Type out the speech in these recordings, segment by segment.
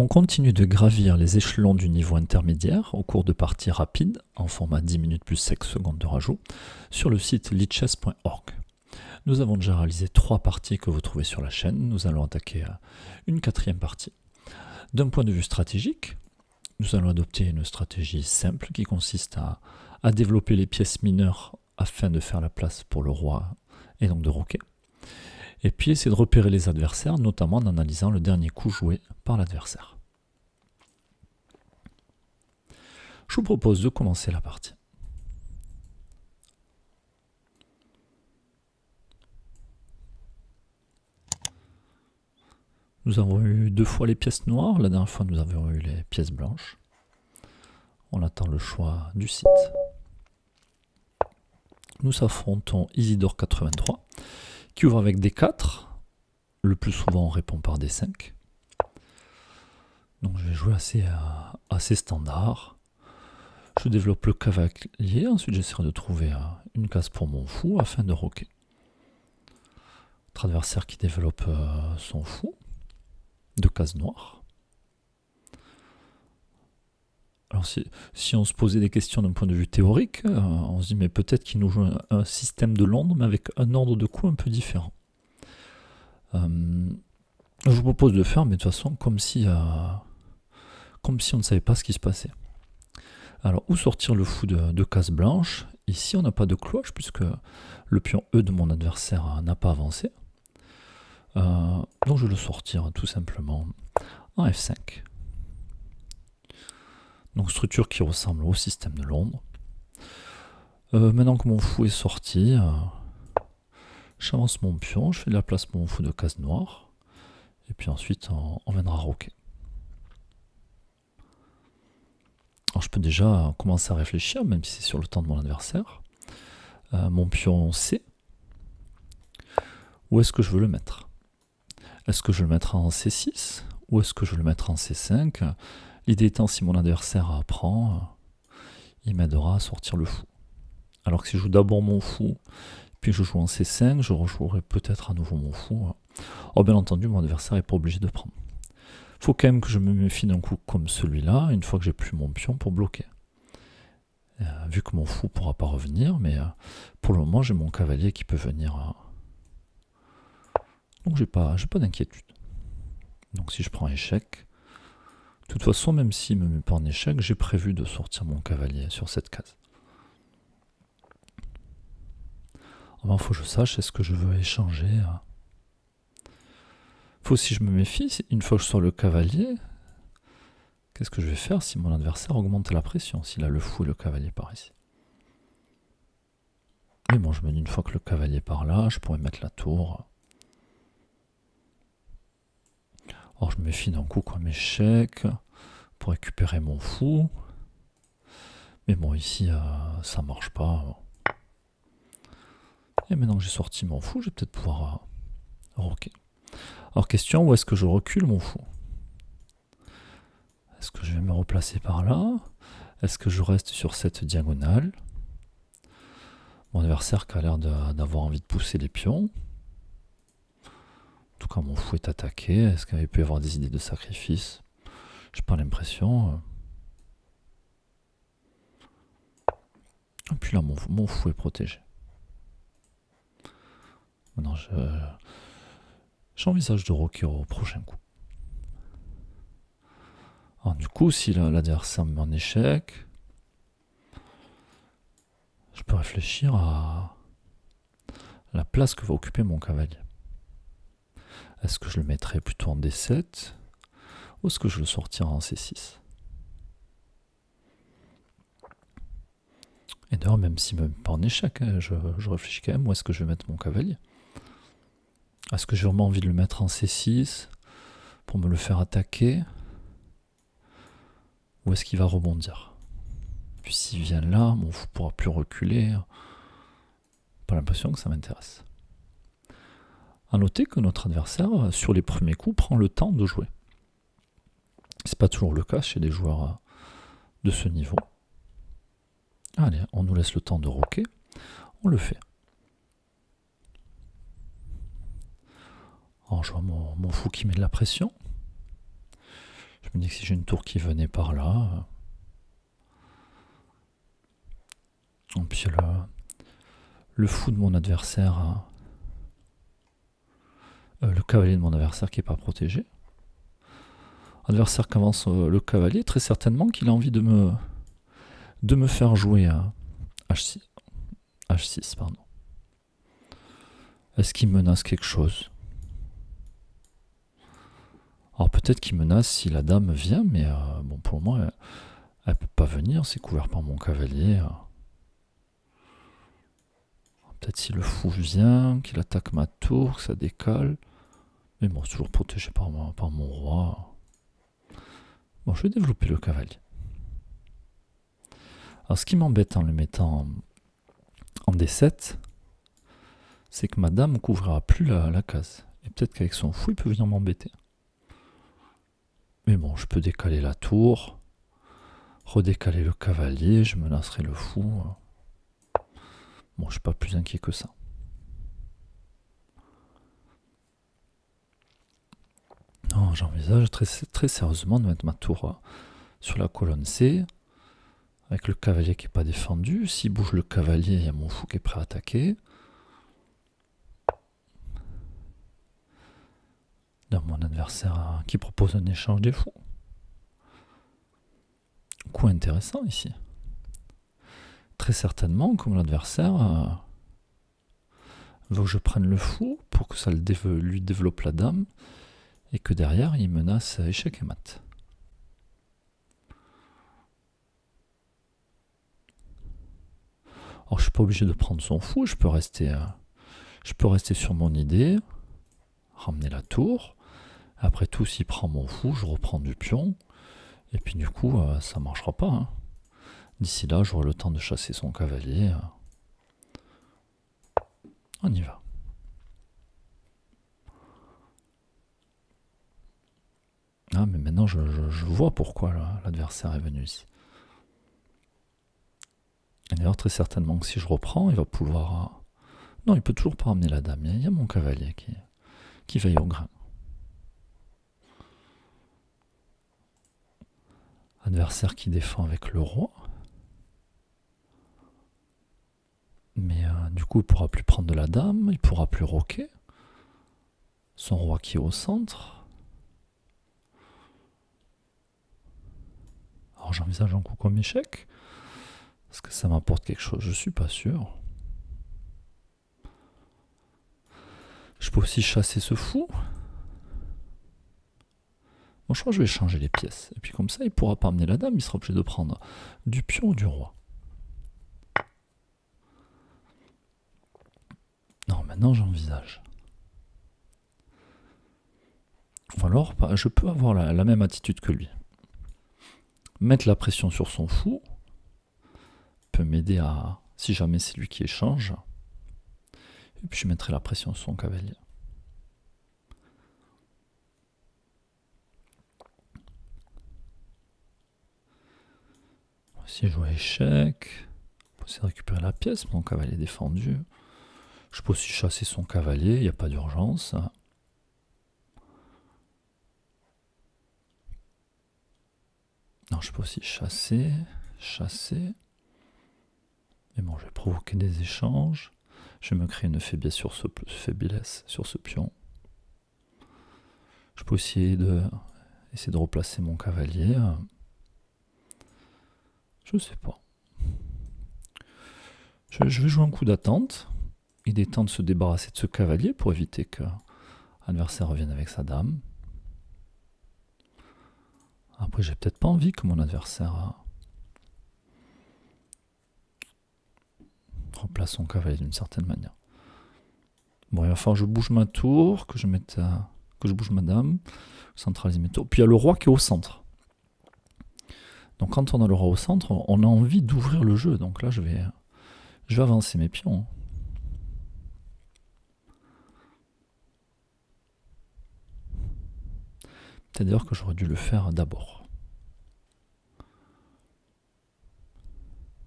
On continue de gravir les échelons du niveau intermédiaire au cours de parties rapides, en format 10 minutes plus 5 secondes de rajout, sur le site lichess.org. Nous avons déjà réalisé 3 parties que vous trouvez sur la chaîne. Nous allons attaquer une 4e partie. D'un point de vue stratégique, nous allons adopter une stratégie simple qui consiste à développer les pièces mineures afin de faire la place pour le roi et donc de roquer. Et puis essayer de repérer les adversaires, notamment en analysant le dernier coup joué par l'adversaire. Je vous propose de commencer la partie. Nous avons eu 2 fois les pièces noires, la dernière fois nous avons eu les pièces blanches. On attend le choix du site. Nous affrontons Isidore83, qui ouvre avec D4. Le plus souvent on répond par D5. Donc je vais jouer assez standard. Je développe le cavalier, ensuite j'essaierai de trouver une case pour mon fou afin de roquer. Notre adversaire qui développe son fou, 2 cases noires. Alors si on se posait des questions d'un point de vue théorique, on se dit mais peut-être qu'il nous joue un système de Londres mais avec un ordre de coups un peu différent. Je vous propose de faire mais de toute façon comme si on ne savait pas ce qui se passait. Alors où sortir le fou de case blanche? Ici on n'a pas de cloche puisque le pion E de mon adversaire n'a pas avancé. Donc je vais le sortir tout simplement en F5. Donc structure qui ressemble au système de Londres. Maintenant que mon fou est sorti, j'avance mon pion, je fais de la place pour mon fou de case noire. Et puis ensuite on viendra roquer. Alors je peux déjà commencer à réfléchir, même si c'est sur le temps de mon adversaire. Mon pion C, où est-ce que je veux le mettre? Est-ce que je veux le mettre en C6 ou est-ce que je veux le mettre en C5? L'idée étant, si mon adversaire apprend, il m'aidera à sortir le fou. Alors que si je joue d'abord mon fou, puis je joue en C5, je rejouerai peut-être à nouveau mon fou. Or bien entendu, mon adversaire n'est pas obligé de prendre. Il faut quand même que je me méfie d'un coup comme celui-là, une fois que j'ai plus mon pion pour bloquer. Vu que mon fou ne pourra pas revenir, mais pour le moment j'ai mon cavalier qui peut venir. Donc j'ai pas d'inquiétude. Donc si je prends échec, de toute façon même s'il ne me met pas en échec, j'ai prévu de sortir mon cavalier sur cette case. Il faut que je sache, est-ce que je veux échanger? Faut aussi que je me méfie, une fois que je sors le cavalier, qu'est-ce que je vais faire si mon adversaire augmente la pression, s'il a le fou et le cavalier par ici? Mais bon, je me dis une fois que le cavalier par là, je pourrais mettre la tour. Alors je me méfie d'un coup comme échec pour récupérer mon fou. Mais bon, ici, ça marche pas. Et maintenant que j'ai sorti mon fou, je vais peut-être pouvoir roquer. Alors question, où est-ce que je recule mon fou? Est-ce que je vais me replacer par là? Est-ce que je reste sur cette diagonale? Mon adversaire qui a l'air d'avoir envie de pousser les pions. En tout cas, mon fou est attaqué. Est-ce qu'il peut y avoir des idées de sacrifice? J'ai pas l'impression. Et puis là, mon fou est protégé. Maintenant, j'envisage de roquer au prochain coup. Alors, du coup, si l'adversaire me met en échec, je peux réfléchir à la place que va occuper mon cavalier. Est-ce que je le mettrai plutôt en D7 ou est-ce que je le sortirai en C6? Et d'ailleurs, même s'il ne me met pas en échec, je réfléchis quand même où est-ce que je vais mettre mon cavalier. Est-ce que j'ai vraiment envie de le mettre en C6 pour me le faire attaquer? Ou est-ce qu'il va rebondir? Puis s'il vient là, mon fou ne pourra plus reculer. Pas l'impression que ça m'intéresse. A noter que notre adversaire, sur les premiers coups, prend le temps de jouer. C'est pas toujours le cas chez des joueurs de ce niveau. Allez, on nous laisse le temps de roquer. On le fait. Alors je vois mon fou qui met de la pression. Je me dit que si j'ai une tour qui venait par là... Et puis le fou de mon adversaire... le cavalier de mon adversaire qui n'est pas protégé. Adversaire qui avance le cavalier, très certainement qu'il a envie de me faire jouer à H6, pardon. Est-ce qu'il menace quelque chose? Alors peut-être qu'il menace si la dame vient, mais bon, pour moi, elle peut pas venir, c'est couvert par mon cavalier. Peut-être si le fou vient, qu'il attaque ma tour, que ça décale. Mais bon, c'est toujours protégé par mon roi. Bon, je vais développer le cavalier. Alors ce qui m'embête en le mettant en D7, c'est que ma dame ne couvrira plus la case. Et peut-être qu'avec son fou, il peut venir m'embêter. Mais bon, je peux décaler la tour, redécaler le cavalier, je menacerai le fou. Bon, je ne suis pas plus inquiet que ça. Non, j'envisage très sérieusement de mettre ma tour sur la colonne C, avec le cavalier qui n'est pas défendu. S'il bouge le cavalier, il y a mon fou qui est prêt à attaquer. Là, mon adversaire qui propose un échange des fous. Coup intéressant ici. Très certainement, comme l'adversaire veut que je prenne le fou pour que ça lui développe la dame et que derrière il menace échec et mat. Alors je suis pas obligé de prendre son fou, je peux rester sur mon idée, ramener la tour. Après tout, s'il prend mon fou, je reprends du pion. Et puis du coup, ça marchera pas. Hein. D'ici là, j'aurai le temps de chasser son cavalier. On y va. Ah, mais maintenant, je vois pourquoi l'adversaire est venu ici. Et d'ailleurs, très certainement que si je reprends, il va pouvoir... Non, il peut toujours pas ramener la dame. Il y a mon cavalier qui veille au grain. Adversaire qui défend avec le roi. Mais du coup, il ne pourra plus prendre de la dame, il ne pourra plus roquer. Son roi qui est au centre. Alors j'envisage un coup comme échec. Est-ce que ça m'apporte quelque chose? Je ne suis pas sûr. Je peux aussi chasser ce fou. Bon, je crois que je vais changer les pièces. Et puis comme ça, il ne pourra pas amener la dame, il sera obligé de prendre du pion ou du roi. Non, maintenant j'envisage. Ou alors, je peux avoir la même attitude que lui. Mettre la pression sur son fou peut m'aider à, si jamais c'est lui qui échange, et puis je mettrai la pression sur son cavalier. Si je joue à échec, je peux essayer de récupérer la pièce, mon cavalier est défendu. Je peux aussi chasser son cavalier, il n'y a pas d'urgence. Non, je peux aussi chasser. Mais bon, je vais provoquer des échanges. Je vais me créer une faiblesse sur ce pion. Je peux aussi essayer de replacer mon cavalier. Je ne sais pas. Je vais jouer un coup d'attente. Il est temps de se débarrasser de ce cavalier pour éviter que l'adversaire revienne avec sa dame. Après, j'ai peut-être pas envie que mon adversaire remplace son cavalier d'une certaine manière. Bon, il va falloir que je bouge ma tour, que je bouge ma dame, centraliser mes tours. Puis il y a le roi qui est au centre. Donc quand on a le roi au centre, on a envie d'ouvrir le jeu. Donc là, je vais avancer mes pions. Peut-être d'ailleurs que j'aurais dû le faire d'abord.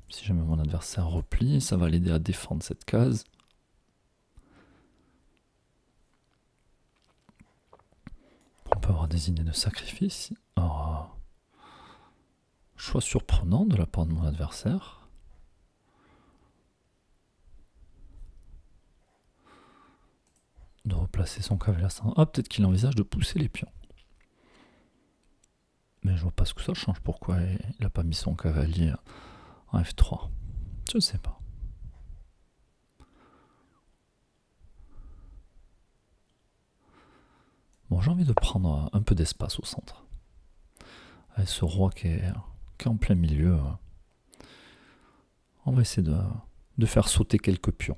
Si jamais mon adversaire replie, ça va l'aider à défendre cette case. On peut avoir des idées de sacrifice. Oh. Choix surprenant de la part de mon adversaire. De replacer son cavalier à centre. Ah, peut-être qu'il envisage de pousser les pions. Mais je vois pas ce que ça change. Pourquoi il n'a pas mis son cavalier en F3? Je ne sais pas. Bon, j'ai envie de prendre un peu d'espace au centre. Avec ce roi qui est en plein milieu, on va essayer de faire sauter quelques pions.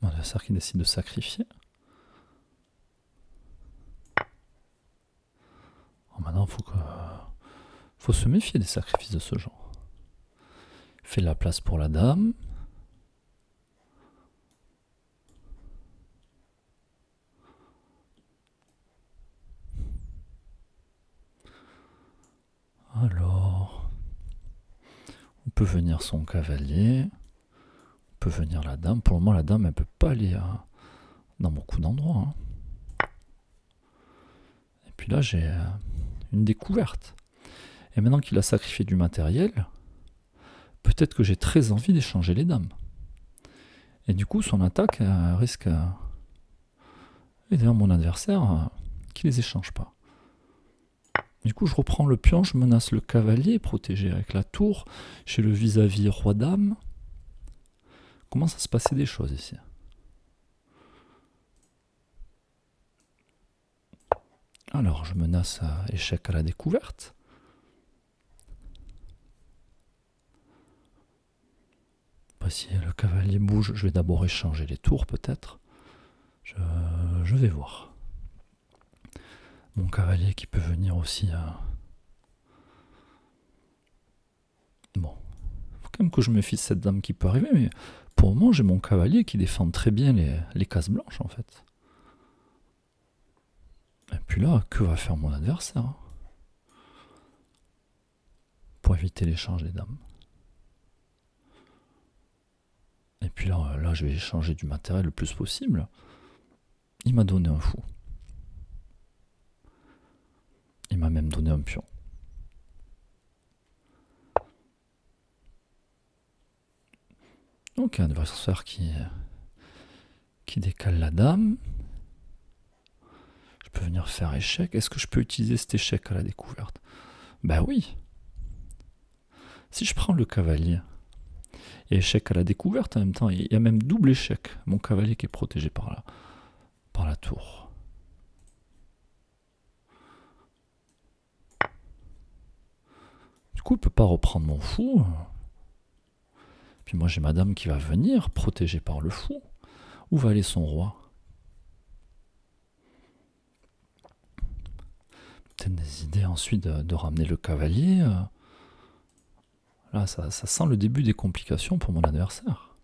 Mon adversaire qui décide de sacrifier. Maintenant, faut se méfier des sacrifices de ce genre. Il fait de la place pour la dame. Alors, on peut venir son cavalier. On peut venir la dame. Pour le moment, la dame, elle peut pas aller dans beaucoup d'endroits. Hein. Et puis là, j'ai une découverte. Et maintenant qu'il a sacrifié du matériel, peut-être que j'ai très envie d'échanger les dames. Et du coup, son attaque risque... Et d'ailleurs, mon adversaire qui les échange pas. Du coup, je reprends le pion, je menace le cavalier, protégé avec la tour. Chez le vis-à-vis roi-dame. Commence à se passer des choses ici. Alors, je menace échec à la découverte. Si le cavalier bouge, je vais d'abord échanger les tours peut-être. Je vais voir. Mon cavalier qui peut venir aussi. Bon, faut quand même que je me méfie de cette dame qui peut arriver, mais pour le moment j'ai mon cavalier qui défend très bien les cases blanches en fait. Et puis là, que va faire mon adversaire pour éviter l'échange des dames? Et puis là, je vais échanger du matériel le plus possible. Il m'a donné un fou. Il m'a même donné un pion. Donc un adversaire qui décale la dame. Je peux venir faire échec. Est-ce que je peux utiliser cet échec à la découverte? Ben oui. Si je prends le cavalier et échec à la découverte en même temps, il y a même double échec. Mon cavalier qui est protégé par la tour. Du coup, il ne peut pas reprendre mon fou. Puis moi, j'ai ma dame qui va venir, protégée par le fou. Où va aller son roi? Peut-être des idées ensuite de ramener le cavalier. Là, ça sent le début des complications pour mon adversaire.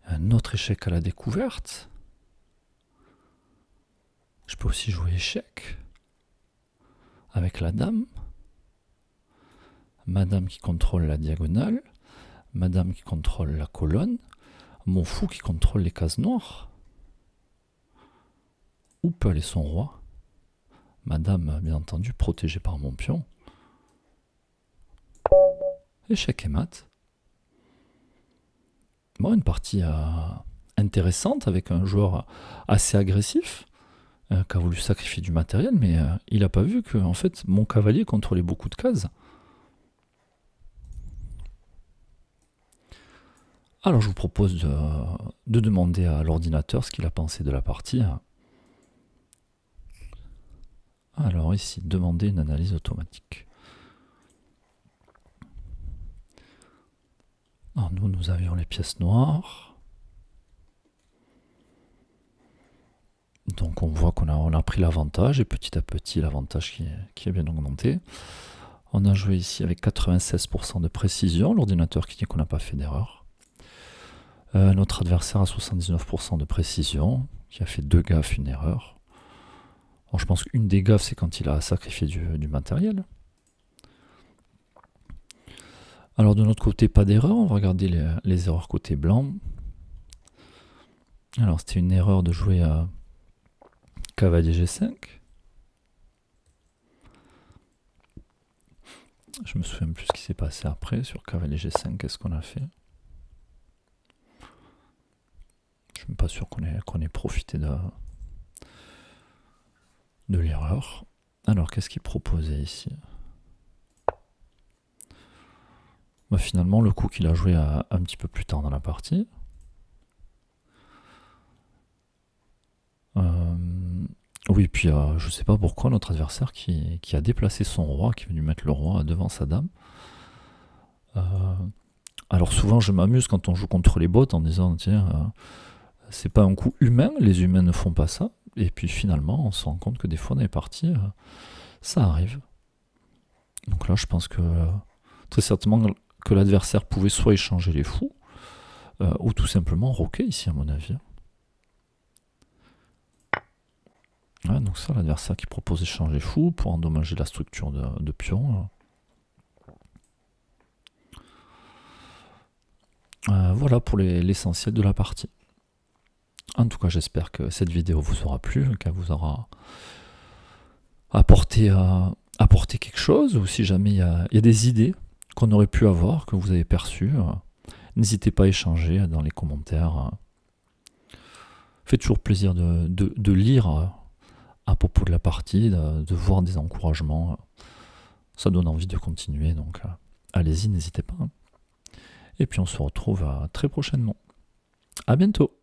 Un autre échec à la découverte. Je peux aussi jouer échec avec la dame. Madame qui contrôle la diagonale. Madame qui contrôle la colonne. Mon fou qui contrôle les cases noires. Où peut aller son roi? Madame, bien entendu, protégée par mon pion. Échec et mat. Bon, une partie intéressante avec un joueur assez agressif qui a voulu sacrifier du matériel, mais il n'a pas vu que en fait, mon cavalier contrôlait beaucoup de cases. Alors je vous propose de demander à l'ordinateur ce qu'il a pensé de la partie. Alors ici, demander une analyse automatique. Alors nous avions les pièces noires. Donc on voit qu'on a pris l'avantage, et petit à petit l'avantage qui est bien augmenté. On a joué ici avec 96% de précision, l'ordinateur qui dit qu'on n'a pas fait d'erreur. Notre adversaire a 79% de précision, qui a fait 2 gaffes, une erreur. Alors je pense qu'une des gaffes, c'est quand il a sacrifié du matériel. Alors de notre côté, pas d'erreur, on va regarder les erreurs côté blanc. Alors c'était une erreur de jouer à cavalier G5. Je me souviens plus ce qui s'est passé après sur cavalier G5, qu'est-ce qu'on a fait. Je ne suis pas sûr qu'on ait profité de l'erreur. Alors qu'est-ce qu'il proposait ici? Bah, finalement le coup qu'il a joué un petit peu plus tard dans la partie. Oui, puis je sais pas pourquoi notre adversaire qui a déplacé son roi, qui est venu mettre le roi devant sa dame. Alors souvent je m'amuse quand on joue contre les bots en disant tiens, c'est pas un coup humain, les humains ne font pas ça. Et puis finalement on se rend compte que des fois dans les parties, ça arrive. Donc là je pense que très certainement que l'adversaire pouvait soit échanger les fous, ou tout simplement roquer ici à mon avis. Ouais, donc ça, l'adversaire qui propose d'échanger fou pour endommager la structure de pion. Voilà pour l'essentiel de la partie. En tout cas, j'espère que cette vidéo vous aura plu, qu'elle vous aura apporté quelque chose, ou si jamais il y a des idées qu'on aurait pu avoir, que vous avez perçues, n'hésitez pas à échanger dans les commentaires. Fait toujours plaisir de lire à propos de la partie, de voir des encouragements. Ça donne envie de continuer, donc allez-y, n'hésitez pas. Et puis on se retrouve très prochainement. À bientôt.